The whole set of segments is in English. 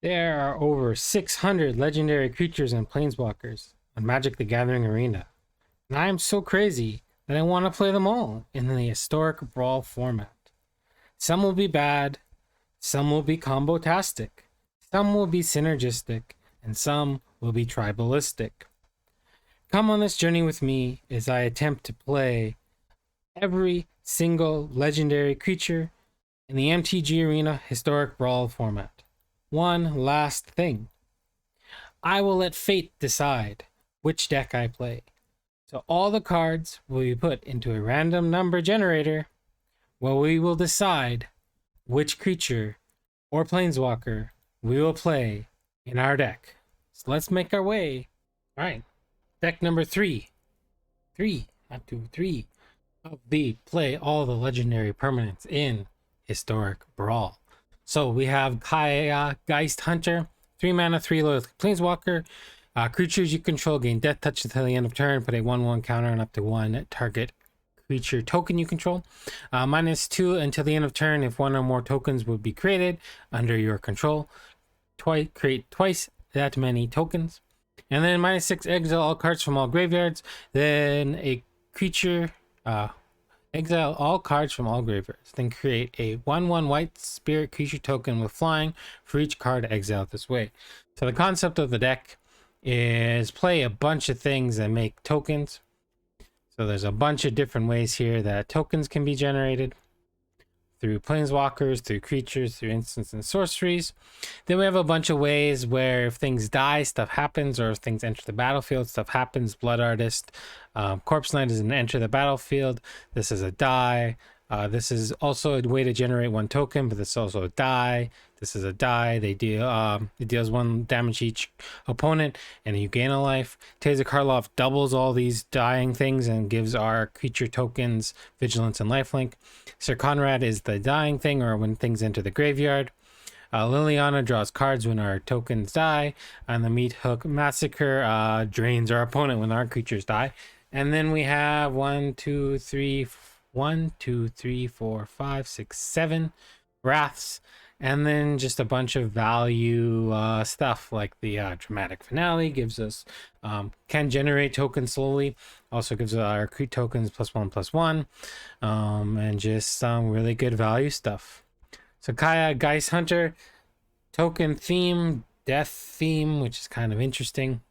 There are over 600 legendary creatures and planeswalkers on Magic the Gathering Arena, and I am so crazy that I want to play them all in the Historic Brawl format. Some will be bad, some will be combo-tastic, some will be synergistic, and some will be tribalistic. Come on this journey with me as I attempt to play every single legendary creature in the MTG Arena Historic Brawl format. One last thing. I will let fate decide which deck I play. So all the cards will be put into a random number generator where we will decide which creature or planeswalker we will play in our deck. So let's make our way. All right, deck number three of the play all the legendary permanents in Historic Brawl. So we have Kaya, Geist Hunter, 3 mana, 3 loyalty planeswalker. Creatures you control gain Death Touch until the end of turn. Put a 1/1 counter on up to one target creature token you control. -2 until the end of turn if one or more tokens would be created under your control. Create twice that many tokens. And then -6, exile all cards from all graveyards. Then a creature... exile all cards from all graveyards. Then create a 1/1 white spirit creature token with flying for each card exiled this way. So the concept of the deck is play a bunch of things and make tokens. So there's a bunch of different ways here that tokens can be generated. Through planeswalkers, through creatures, through instants and sorceries. Then we have a bunch of ways where if things die, stuff happens, or if things enter the battlefield, stuff happens. Blood Artist, Corpse Knight is an enter the battlefield. This is a die. This is also a way to generate 1 token, but this is also a die. This is a die. They deal it deals 1 damage each opponent, and you gain a life. Taser Karlov doubles all these dying things and gives our creature tokens vigilance and lifelink. Sir Conrad is the dying thing, or when things enter the graveyard. Liliana draws cards when our tokens die, and the Meat Hook Massacre drains our opponent when our creatures die. And then we have 1, 2, 3, 4, 5, 6, 7 wraths, and then just a bunch of value stuff like the dramatic finale gives us can generate tokens slowly, also gives our create tokens +1/+1, and just some really good value stuff. So Kaya, Geist Hunter, token theme, death theme, which is kind of interesting.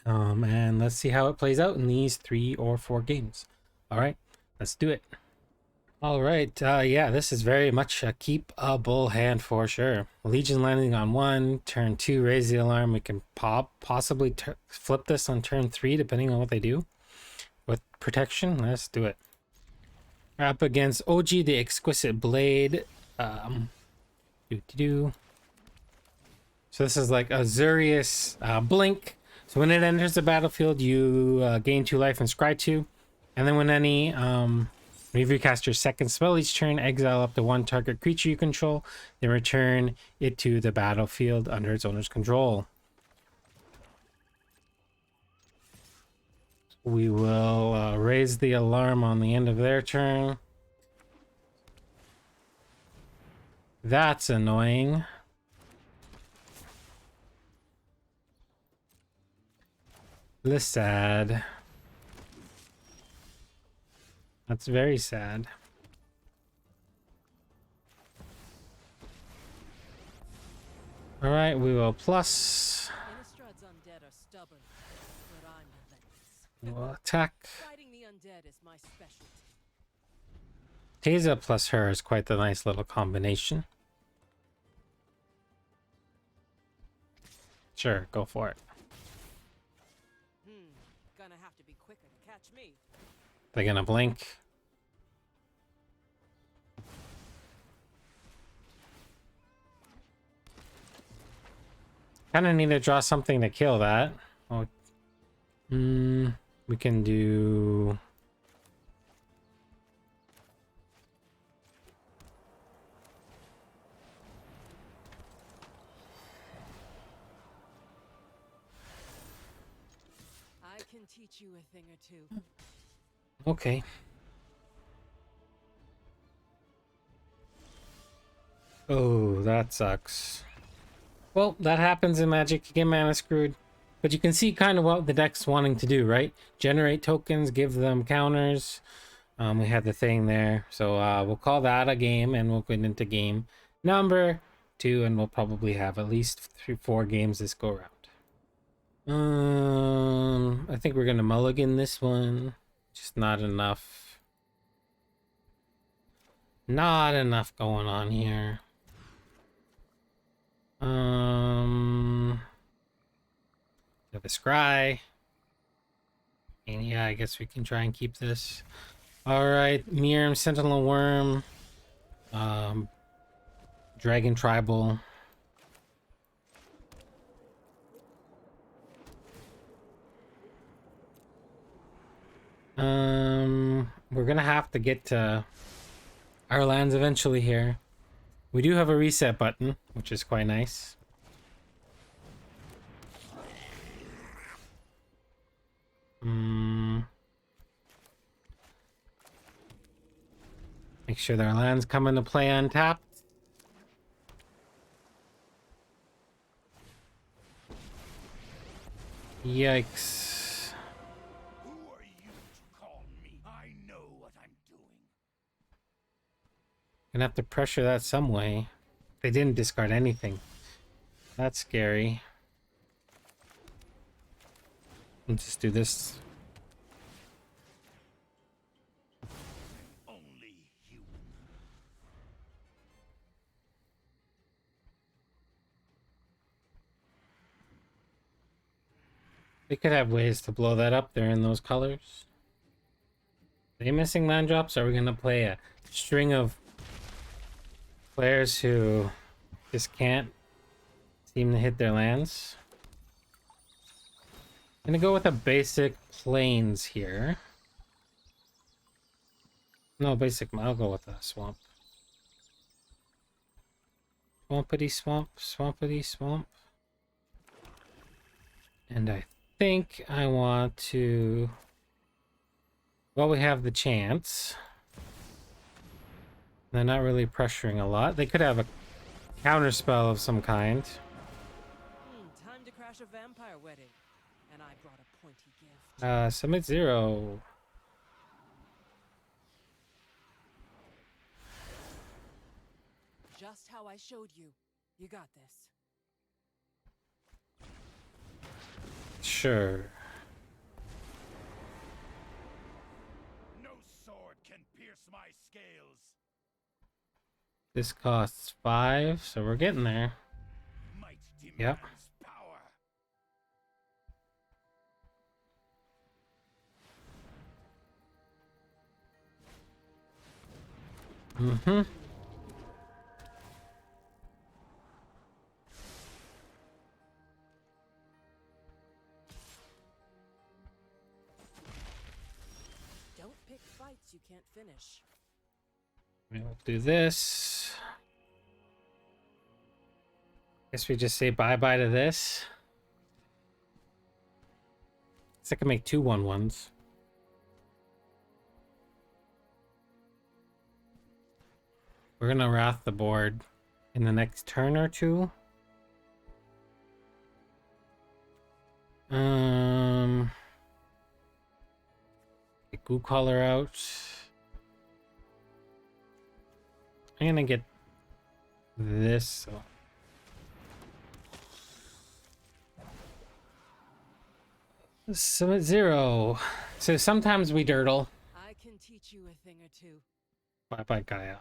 And let's see how it plays out in these 3 or 4 games. All right, let's do it. All right, yeah, this is very much a keepable hand for sure. Legion landing on 1, turn 2, raise the alarm. We can possibly flip this on turn 3, depending on what they do. With protection, let's do it. Up against OG, the Equisiteblade. So this is like Azorius Blink. So when it enters the battlefield, you gain 2 life and scry 2. And then when any... When you cast your second spell each turn, exile up to 1 target creature you control, then return it to the battlefield under its owner's control. We will raise the alarm on the end of their turn. That's annoying. This sad. That's very sad. All right, we will plus. We'll attack. Taser plus her is quite the nice little combination. Sure, go for it. Gonna have to be quicker to catch me. They're gonna blink. Kind of need to draw something to kill that. Oh, we can do... I can teach you a thing or two. Okay. Oh, that sucks. Well, that happens in Magic. You get mana screwed. But you can see kind of what the deck's wanting to do, right? Generate tokens, give them counters. We had the thing there. So we'll call that a game, and we'll get into game number 2, and we'll probably have at least 3-4 games this go around. I think we're gonna mulligan this one. Just not enough. Not enough going on here. Have a scry. And yeah, I guess we can try and keep this. Alright, Miirym, Sentinel, Wyrm. Dragon Tribal. We're gonna have to get to our lands eventually here. We do have a reset button, which is quite nice. Make sure that our lands come into play untapped. Yikes. Who are you to call me? I know what I'm doing. Gonna have to pressure that some way. They didn't discard anything. That's scary. Let's just do this. Only human. They could have ways to blow that up there in those colors. Are they missing land drops? Are we gonna play a string of players who just can't seem to hit their lands? I'm gonna go with a basic plains here. No, basic, I'll go with a swamp. Swampity swamp, swampity swamp. And I think I want to... Well, we have the chance. They're not really pressuring a lot. They could have a counter spell of some kind. Time to crash a vampire wedding. And I brought a pointy gift. Submit 0. Just how I showed you. You got this. Sure. No sword can pierce my scales. This costs 5, so we're getting there. Might demands Yep. power. Mm-hmm. Don't pick fights you can't finish. We'll do this. Guess we just say bye-bye to this. Guess I can make 2 1/1s. We're gonna wrath the board in the next turn or two. Get Goo Collar out. I'm gonna get this. Summit 0. So sometimes we dirtle. I can teach you a thing or two. Bye-bye, Gaia.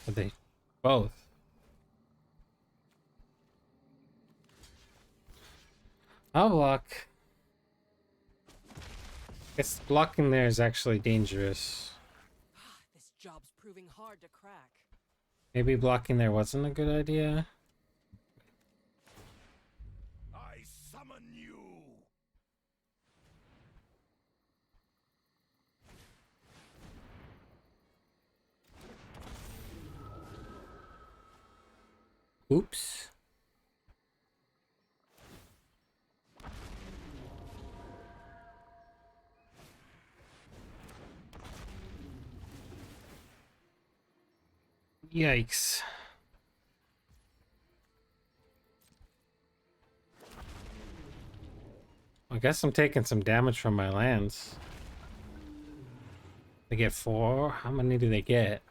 Are they both? I'll block. Guess blocking there is actually dangerous. This job's proving hard to crack. Maybe blocking there wasn't a good idea. I summon you. Oops. Yikes. I guess I'm taking some damage from my lands. They get 4. How many do they get?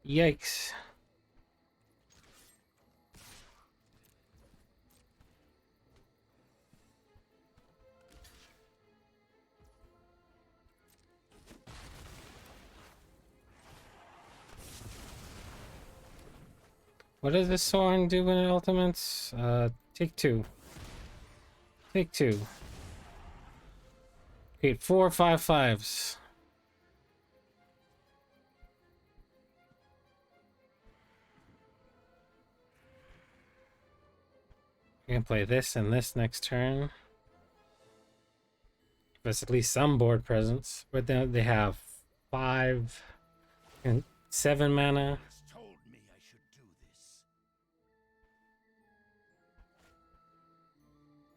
Yikes. What does this Soren do when it ultimates? Take 2. Take 2. Create 4 5/5s. I can play this and this next turn. There's at least some board presence. But then they have 5 and 7 mana. Told me I should do this.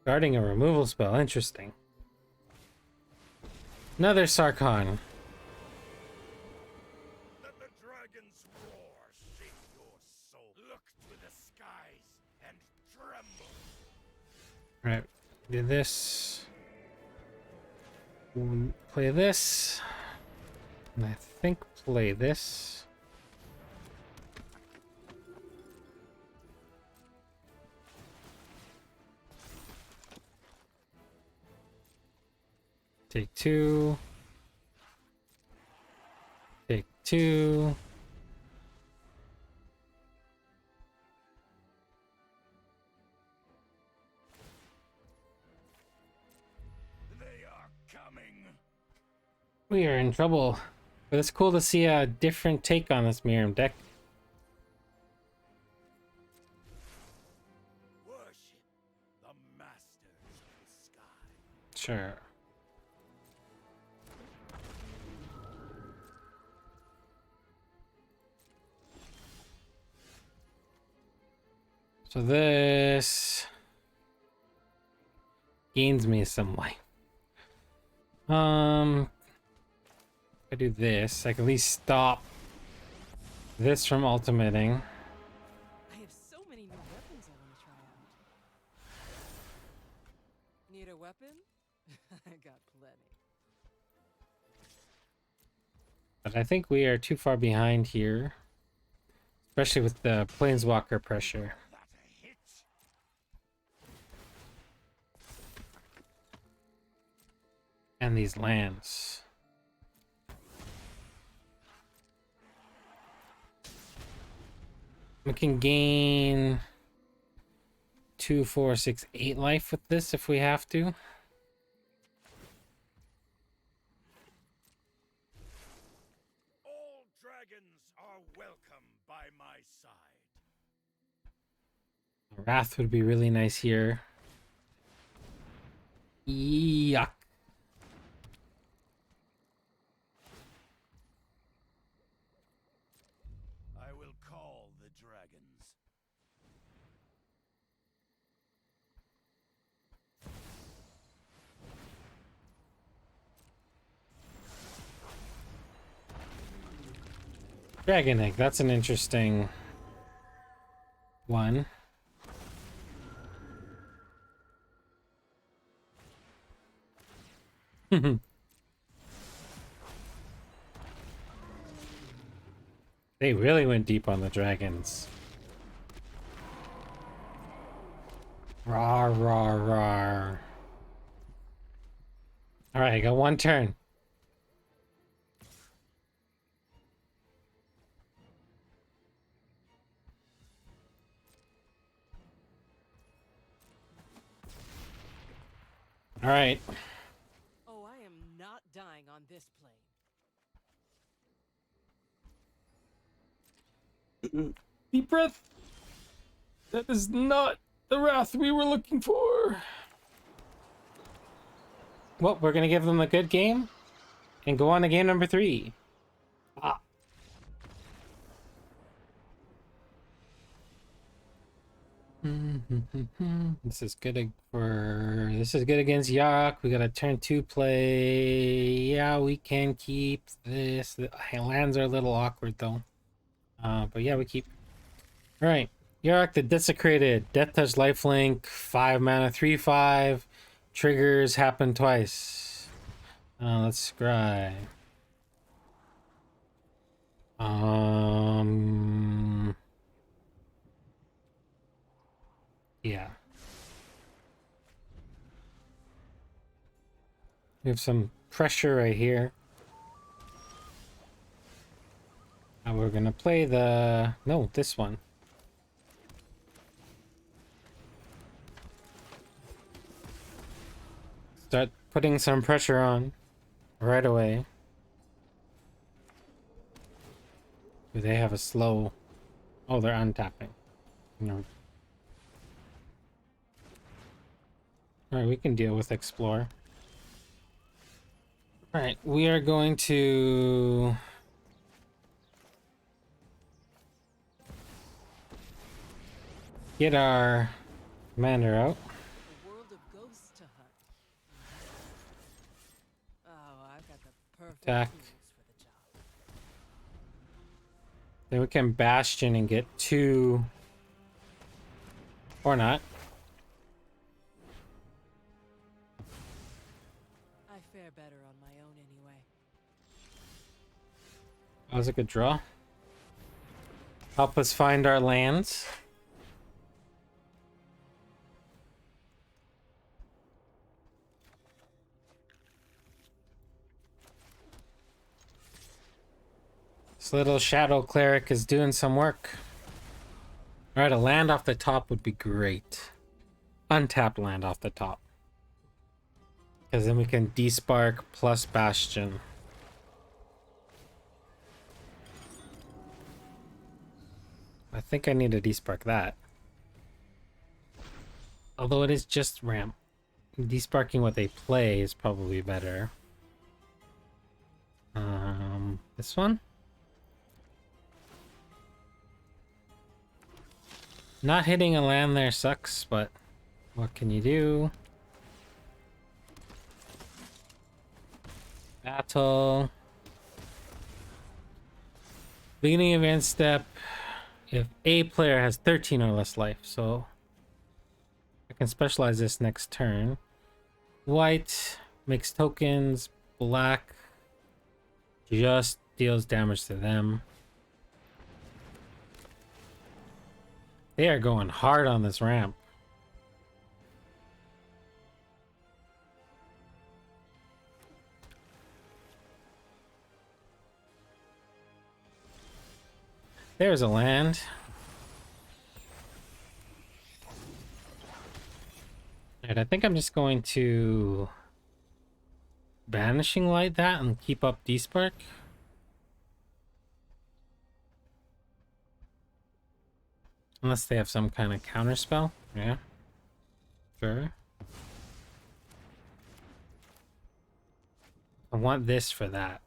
Guarding a removal spell. Interesting. Another Sarkhan. Let the dragon's roar shake your soul. Look to the skies and tremble. Right. Do this. Play this. And I think play this. Take 2. Take 2. They are coming. We are in trouble. But it's cool to see a different take on this Miirym deck. Worship the masters of the sky. Sure. So this gains me some life. If I do this, I can at least stop this from ultimating. I have so many new weapons I want to try out. Need a weapon? I got plenty. But I think we are too far behind here. Especially with the Planeswalker pressure. That a hit. And these lands. We can gain 2, 4, 6, 8 life with this if we have to. All dragons are welcome by my side. Wrath would be really nice here. Yuck. I will call the dragons. Dragon Egg, that's an interesting one. They really went deep on the dragons. Rawr, rawr, rawr. Alright, I got 1 turn. Alright. Oh, I am not dying on this plane. Deep breath. That is not the wrath we were looking for. Well, we're gonna give them a good game and go on to game number 3. Ah. This is good for. This is good against Yarok. We got a turn 2 play. Yeah, we can keep this. The lands are a little awkward though. But yeah, we keep. All right, Yarok the Desecrated, Death Touch, Lifelink, 5 mana, 3/5. Triggers happen twice. Let's scry. Yeah. We have some pressure right here. Now we're gonna play the... No, this one. Start putting some pressure on right away. Do they have a slow... Oh, they're untapping. No. Alright, we can deal with Explore. Alright, we are going to... get our commander out. A world of ghosts to hunt. Oh, I've got the perfect Attack. tools for the job. Then we can Bastion and get 2... Or not. I fare better on my own anyway. That was a good draw. Help us find our lands. This little Shadow Cleric is doing some work. Alright, a land off the top would be great. Untapped land off the top. Because then we can Despark plus Bastion. I think I need to Despark that. Although it is just ramp. Desparking what they play is probably better. This one? Not hitting a land there sucks, but what can you do? Battle. Beginning of end step. If a player has 13 or less life, so I can specialize this next turn. White makes tokens. Black just deals damage to them. They are going hard on this ramp. There's a land. Alright, I think I'm just going to Banishing Light that and keep up Despark. Unless they have some kind of counter spell. Yeah. Sure. I want this for that.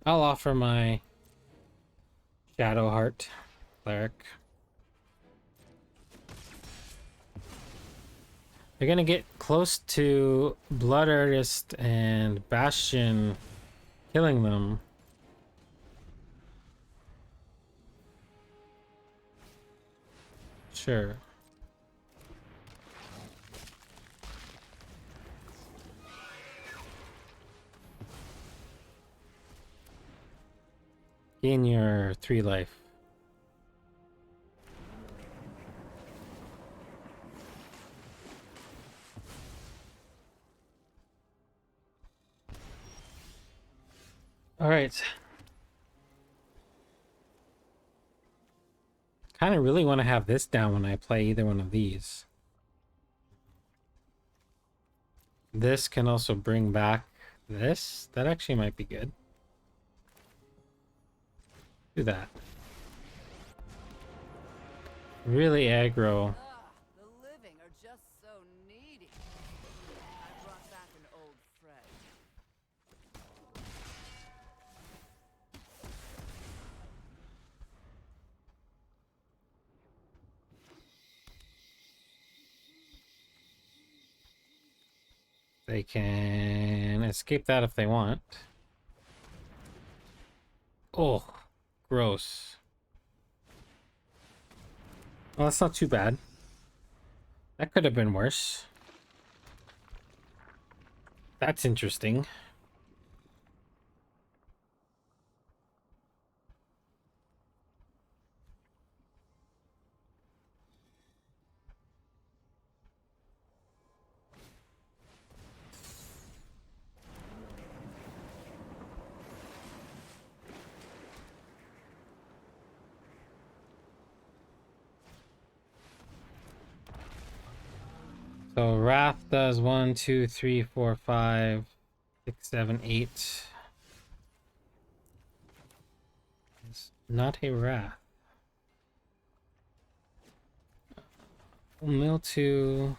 I'll offer my Shadowheart Cleric. They're gonna get close to Blood Artist and Bastion killing them. Sure. Gain your 3 life. All right. Kind of really want to have this down when I play either one of these. This can also bring back this. That actually might be good. Do that. Really aggro. The living are just so needy. I brought back an old friend. They can escape that if they want. Oh, gross. Well, that's not too bad. That could have been worse. That's interesting. So Wrath does 1, 2, 3, 4, 5, 6, 7, 8. It's not a Wrath. Mill 2.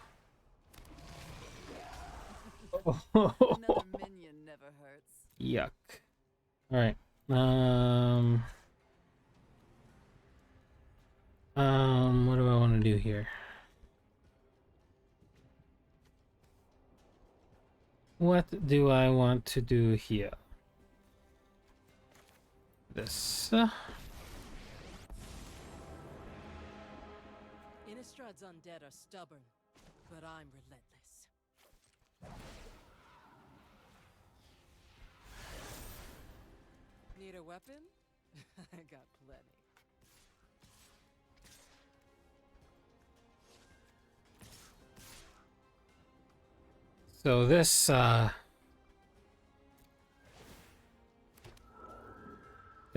Another minion never hurts. Yuck. Alright. What do I want to do here? What do I want to do here? This. Innistrاد's undead are stubborn, but I'm relentless. Need a weapon? I got plenty. So this, the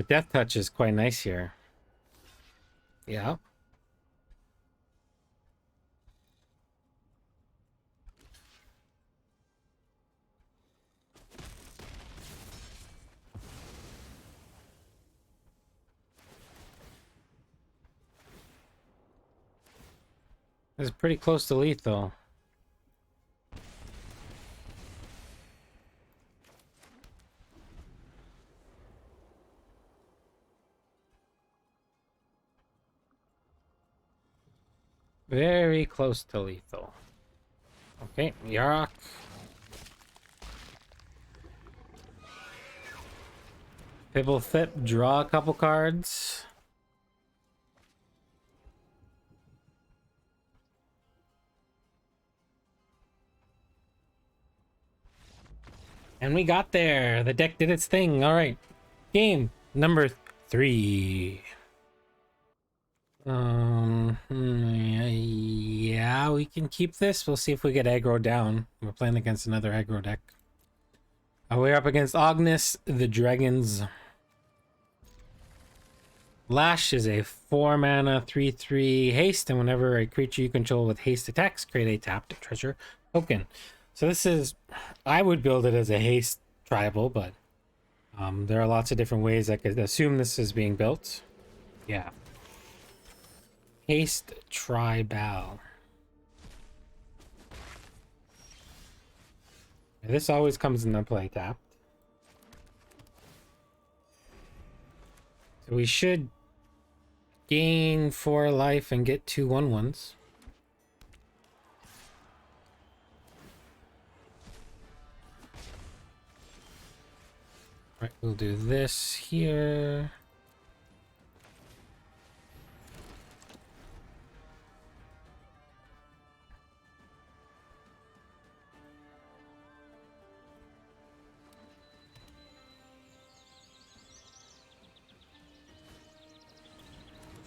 Death Touch is quite nice here. Yeah. It's pretty close to lethal. Very close to lethal. Okay, Yarok. Pibble Thip, draw a couple cards. And we got there. The deck did its thing. All right. Game number 3. Yeah, we can keep this. We'll see if we get aggro down. We're playing against another aggro deck. We're up against Ognis, the Dragons. Lash is a 4 mana 3/3 haste, and whenever a creature you control with haste attacks, create a tapped treasure token. So this is, I would build it as a haste tribal, but there are lots of different ways I could assume this is being built. Yeah. Haste tribal. This always comes in the play tapped. So we should gain 4 life and get 2 1/1s. Right, we'll do this here.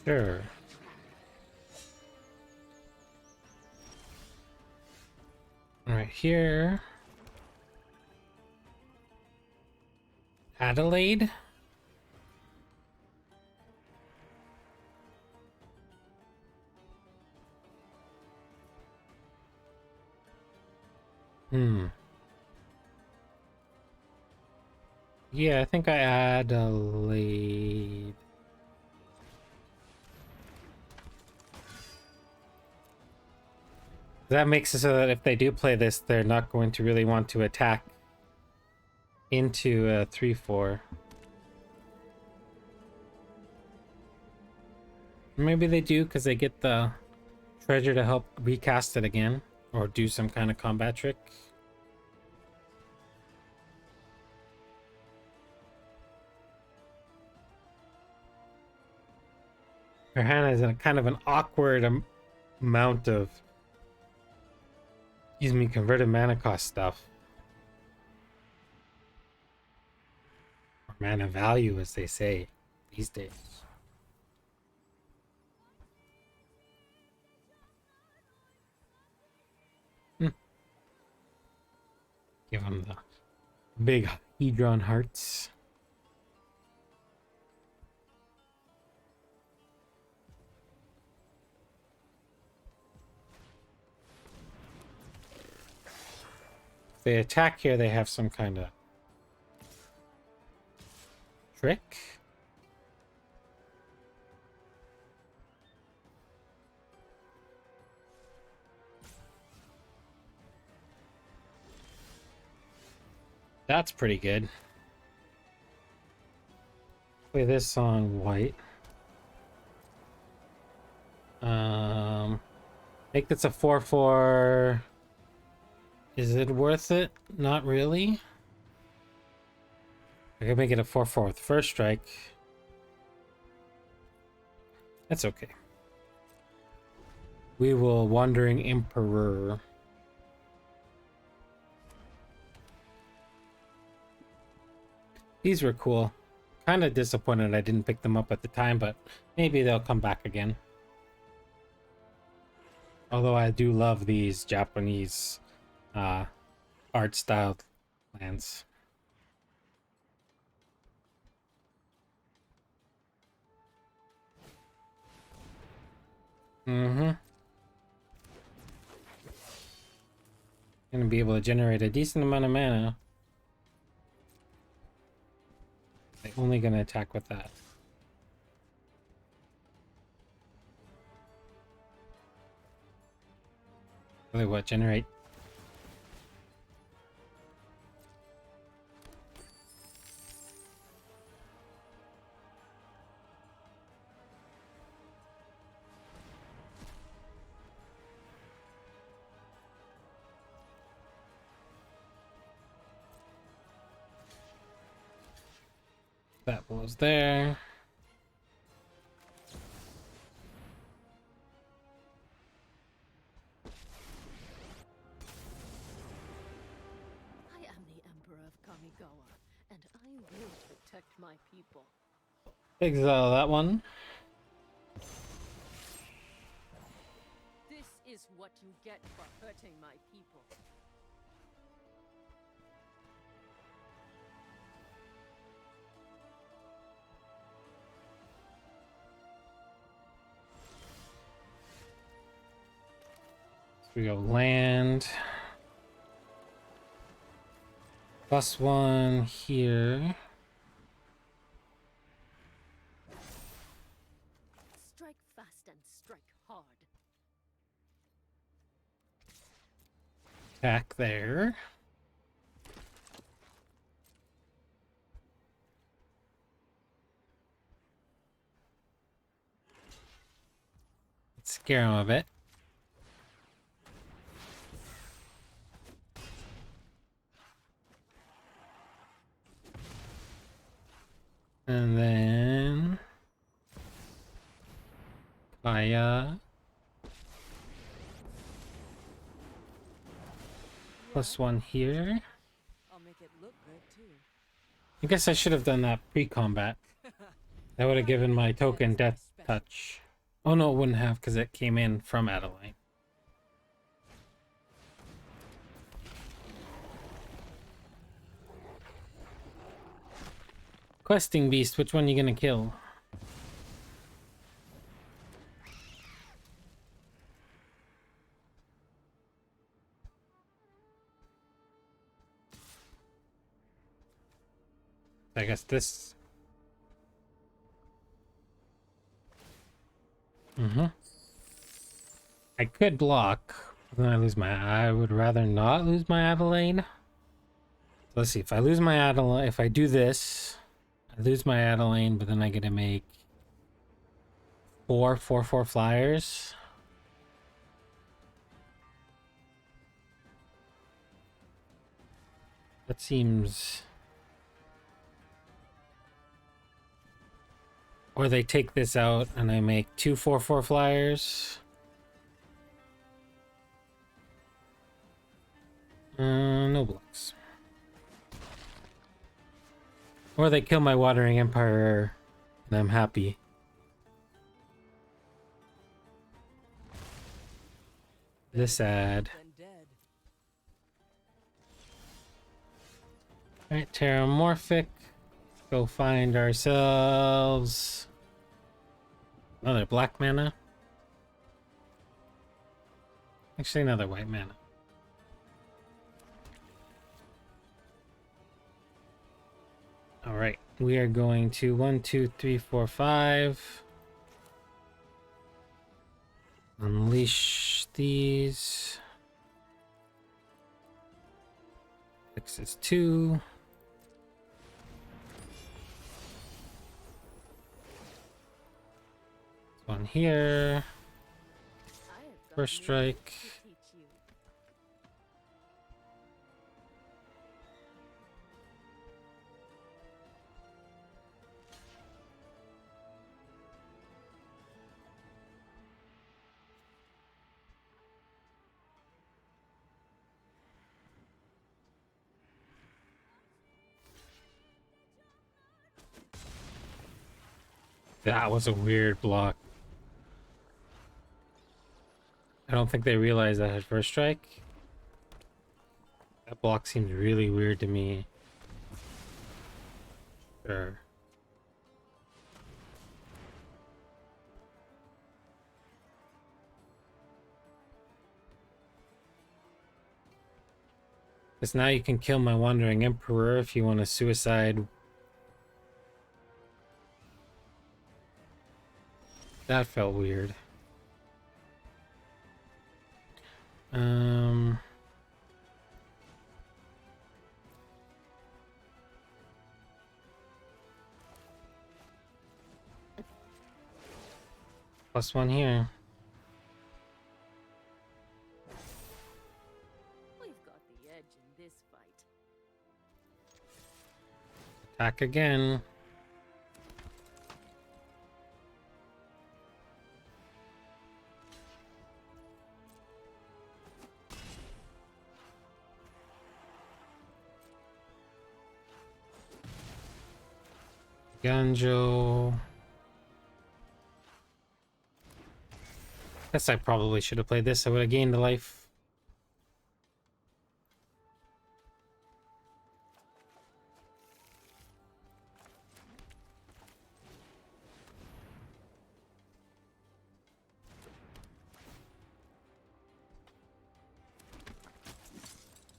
Sure. Right here. Adelaide. Yeah, I think I Adelaide. That makes it so that if they do play this, they're not going to really want to attack into a 3/4. Maybe they do because they get the treasure to help recast it again or do some kind of combat trick. Her hand is in a kind of an awkward amount of, excuse me, converted mana cost stuff. Or mana value, as they say these days. Give him the big Hedron hearts. If they attack here, they have some kind of trick. That's pretty good. Play this on white. Make this a 4/4. Is it worth it? Not really. I can make it a 4/4 with first strike. That's okay. We will Wandering Emperor. These were cool. Kind of disappointed I didn't pick them up at the time, but maybe they'll come back again. Although I do love these Japanese art style lands. Gonna be able to generate a decent amount of mana. I'm only gonna attack with that. Really, what? Generate? That was there. I am the Emperor of Kamigawa, and I will protect my people. Exile that one. This is what you get for hurting my people. We go land. +1 here. Strike fast and strike hard. Attack there. Let's scare him a bit. And then Kaya +1 here. I'll make it look good too. I guess I should have done that pre-combat. That would have given my token Death Touch. Oh no, it wouldn't have because it came in from Adeline. Questing Beast, which one are you gonna kill? I guess this. I could block, but then I lose my. I would rather not lose my Adelaide. Let's see, if I lose my Adelaide, if I do this, I lose my Adelaide, but then I get to make 4/4/4 flyers. That seems Or they take this out and I make 2 4/4 flyers. No blocks. Or they kill my Wandering Empire and I'm happy. This ad. Than dead. Alright, Terramorphic. Go find ourselves another black mana. Actually, another white mana. Alright, we are going to 1, 2, 3, 4, 5. Unleash these. 6 is 2. One here. I have got First new strike. moves to teach you. That was a weird block. I don't think they realized that at first strike. That block seemed really weird to me. Sure. Because now you can kill my Wandering Emperor if you want to suicide. That felt weird. +1 here. We've got the edge in this fight. Attack again. Ganjo. Guess I probably should have played this. I would have gained a life.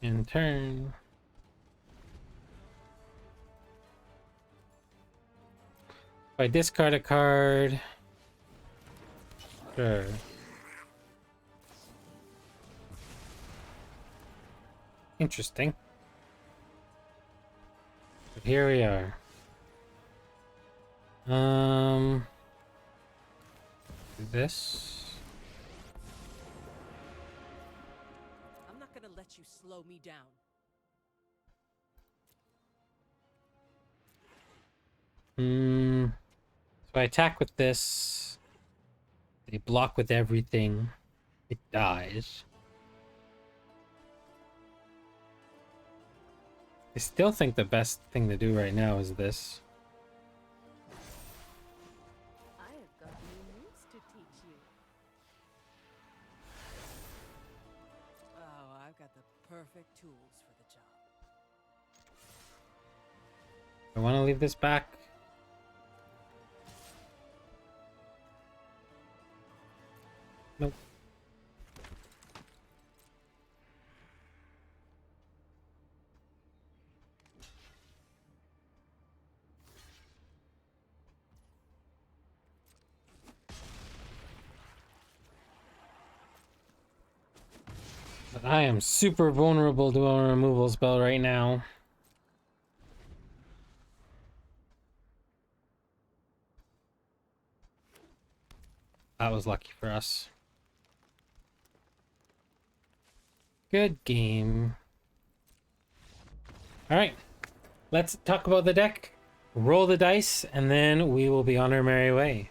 In turn. If I discard a card. Sure. Interesting. But here we are. Do this. I'm not gonna let you slow me down. So I attack with this. They block with everything. It dies. I still think the best thing to do right now is this. I have got new moves to teach you. Oh, I've got the perfect tools for the job. I want to leave this back. Nope. But I am super vulnerable to a removal spell right now. That was lucky for us. Good game. Alright, let's talk about the deck. roll the dice, and then we will be on our merry way.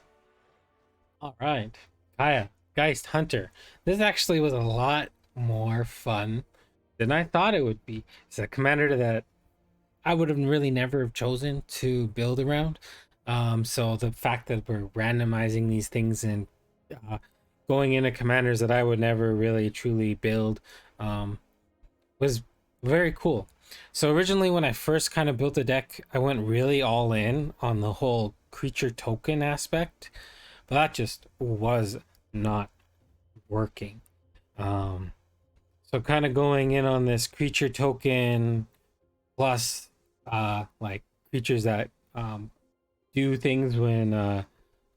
All right, Kaya, Geist Hunter. This actually was a lot more fun than I thought it would be. It's a commander that I would have really never have chosen to build around. So the fact that we're randomizing these things and going into commanders that I would never really truly build was very cool. So originally when I first kind of built the deck, I went really all in on the whole creature token aspect, but that just was not working. So kind of going in on this creature token plus like creatures that do things when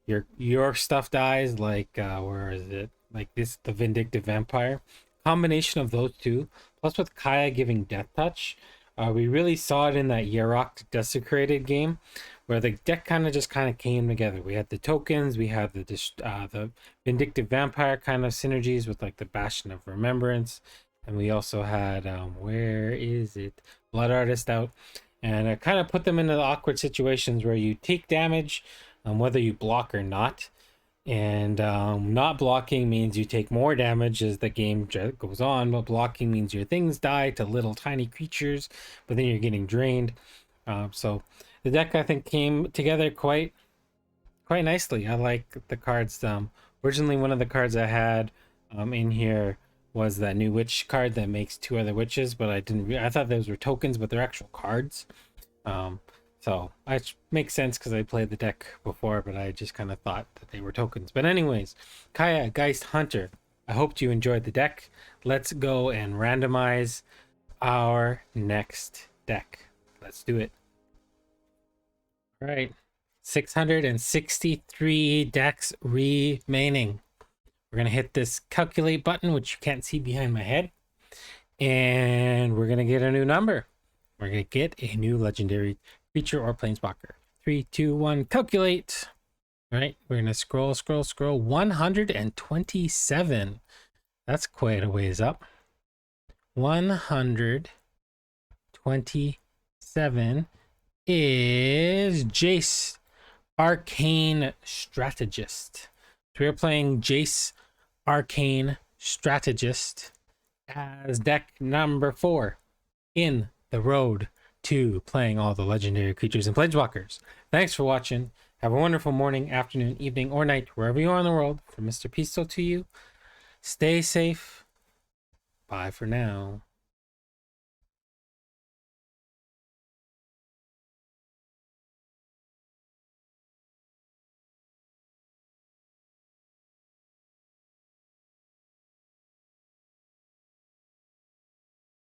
your stuff dies, like where is it, like this, the Vindictive Vampire. Combination of those two plus with Kaya giving Death Touch, we really saw it in that Yarok Desecrated game where the deck kind of came together. We had the tokens, we had the Vindictive Vampire kind of synergies with like the Bastion of Remembrance, and we also had where is it, Blood Artist out, and I kind of put them into the awkward situations where you take damage whether you block or not, and not blocking means you take more damage as the game goes on, but blocking means your things die to little tiny creatures, but then you're getting drained. So the deck I think came together quite nicely. I like the cards. Originally one of the cards I had in here was that new witch card that makes 2 other witches, but I thought those were tokens, but they're actual cards. So it makes sense because I played the deck before, but I just kind of thought that they were tokens. But anyways, Kaya, Geist Hunter, I hope you enjoyed the deck. Let's go and randomize our next deck. Let's do it. All right, 663 decks remaining. We're going to hit this calculate button, which you can't see behind my head, and we're going to get a new number. We're going to get a new legendary creature or planeswalker. 3, 2, 1, calculate. All right, we're going to scroll. 127. That's quite a ways up. 127 is Jace, Arcane Strategist. So we're playing Jace, Arcane Strategist as deck number 4 in the road to playing all the legendary creatures and planeswalkers. Thanks for watching. Have a wonderful morning, afternoon, evening, or night, wherever you are in the world. From Mr. Pisto to you, stay safe. Bye for now.